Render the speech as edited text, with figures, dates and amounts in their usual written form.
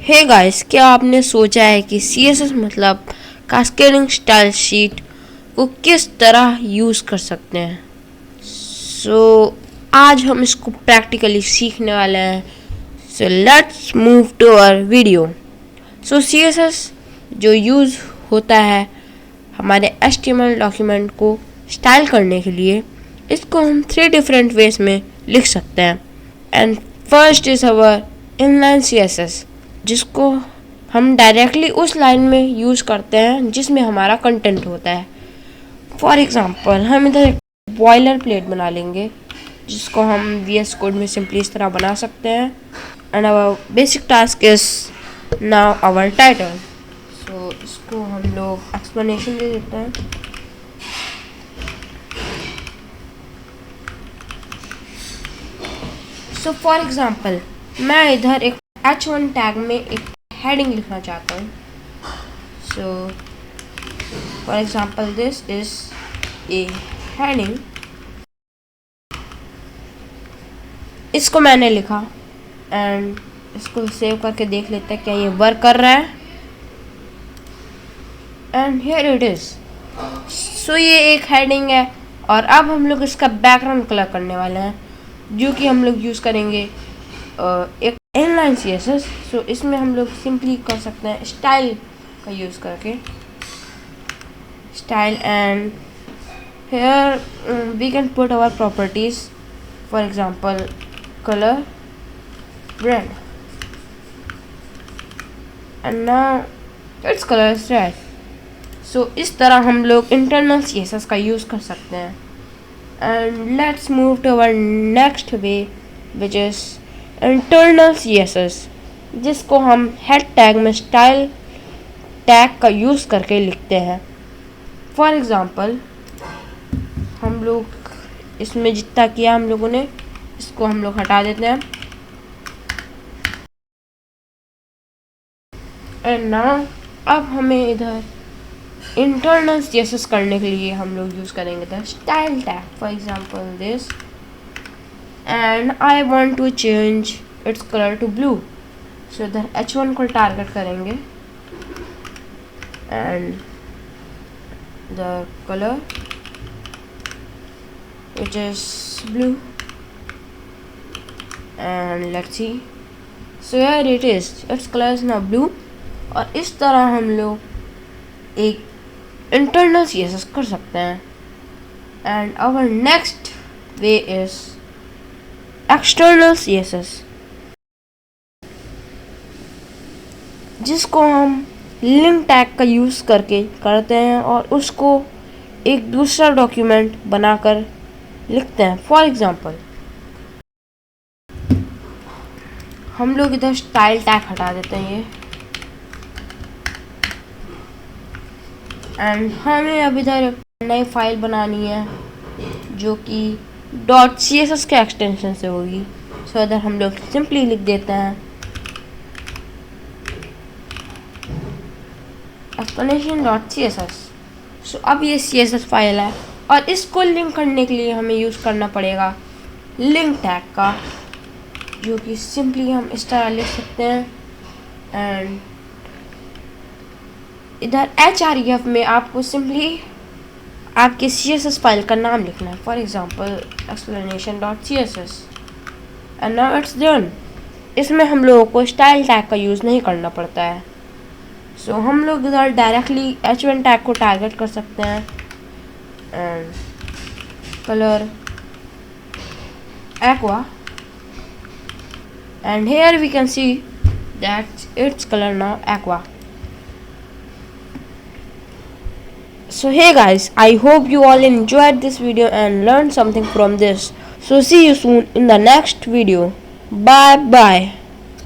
Hey guys, क्या आपने सोचा है कि CSS मतलब कास्केडिंग स्टाइल शीट को किस तरह यूज़ कर सकते हैं। आज हम इसको प्रैक्टिकली सीखने वाले हैं। Let's move to our video. CSS जो यूज़ होता है हमारे HTML डॉक्यूमेंट को स्टाइल करने के लिए, इसको हम 3 डिफरेंट वेज में लिख सकते हैं। And first is our inline CSS, जिसको हम डायरेक्टली उस लाइन में यूज़ करते हैं जिसमें हमारा कंटेंट होता है। फॉर एग्ज़ाम्पल, हम इधर एक बॉयलर प्लेट बना लेंगे जिसको हम VS कोड में सिंपली इस तरह बना सकते हैं। And our basic task is now our title. इसको हम लोग एक्सप्लेनेशन दे देते हैं। फॉर एग्ज़ाम्पल, मैं इधर एक H1 टैग में एक हेडिंग लिखना चाहता हूँ। For example, this is a heading. इसको मैंने लिखा एंड इसको सेव करके देख लेते हैं क्या ये वर्क कर रहा है। And here it is. ये एक हेडिंग है और अब हम लोग इसका बैकग्राउंड कलर करने वाले हैं, जो कि हम लोग यूज़ करेंगे एक इनलाइन CSS। इसमें हम लोग सिंपली कर सकते हैं स्टाइल का यूज़ करके, style. And here we can put our properties, for example colour red and now it's colour is red. इस तरह हम लोग इंटरनल CSS का यूज़ कर सकते हैं। And let's move to our next way, which is internal CSS, जिसको हम हेड टैग में स्टाइल टैग का यूज़ करके लिखते हैं। फॉर एग्ज़ाम्पल, हम लोग इसमें जितना किया हम लोगों ने, इसको हम लोग हटा देते हैं। एंड नाउ अब हमें इधर इंटरनल CSS करने के लिए हम लोग यूज़ करेंगे the style tag. For example this, and I want to change its colour to blue. इधर H1 को टारगेट करेंगे and the colour which is blue and let's see. Here it is, it's colour is now blue. और इस तरह हम लोग एक internal CSS कर सकते हैं। And our next way is external CSS, जिसको हम लिंक टैग का यूज़ करके करते हैं और उसको एक दूसरा डॉक्यूमेंट बनाकर लिखते हैं। फॉर एग्ज़ाम्पल, हम लोग इधर स्टाइल टैग हटा देते हैं ये, एंड हमें अब इधर एक नई फाइल बनानी है जो कि .css के एक्सटेंशन से होगी। इधर हम लोग सिंपली लिख देते हैं explanation.css। अब ये CSS फाइल है और इसको लिंक करने के लिए हमें यूज़ करना पड़ेगा लिंक टैग का, जो कि सिंपली हम इस तरह लिख सकते हैं। एंड इधर href में आपको सिंपली आपके CSS फाइल का नाम लिखना है। For example explanation.css and now it's done. इसमें हम लोगों को स्टाइल टैग का यूज़ नहीं करना पड़ता है। हम लोग इधर डायरेक्टली H1 टैग को टारगेट कर सकते हैं and colour aqua, and here we can see that its color now aqua. Hey guys, I hope you all enjoyed this video and learned something from this. See you soon in the next video. Bye bye.